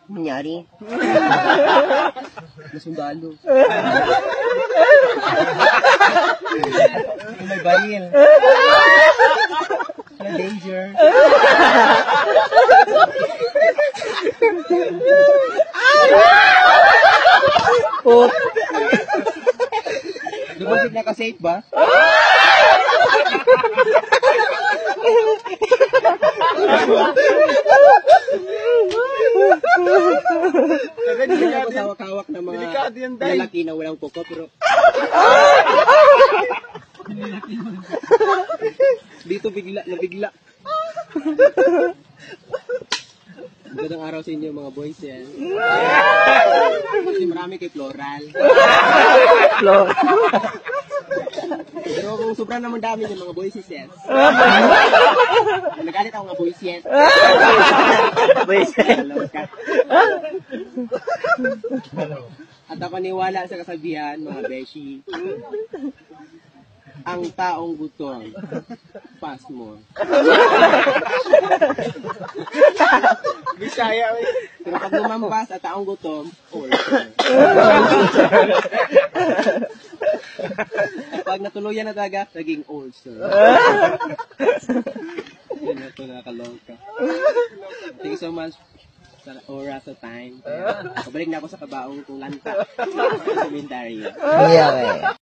Nangyari? Nasundalo. May baril. Na danger. Oh. Lumapit na ka-safe ba? Hindi ako hawak-hawak ng mga lalaki na walang kuko, pero dito nabigla. Magandang araw sa inyo mga boys yan. Kasi marami kay Floral. Pero kung sobrang naman dami ng mga boys yan. Nagalit ako mga boys yan. Boys yan. At ako niwala sa kasabihan mga beshi. Ang taong gutom, pass mo. Bisaya, eh. Pero pag lumampas at taong gutom, ulcer. At pag natuluyan na talaga, naging ulcer. Yan ito, nakakaloka. Thank you so much sa oras sa time. Pabalik na ako sa kabaong kung lanta. Commentary. Yeah, okay.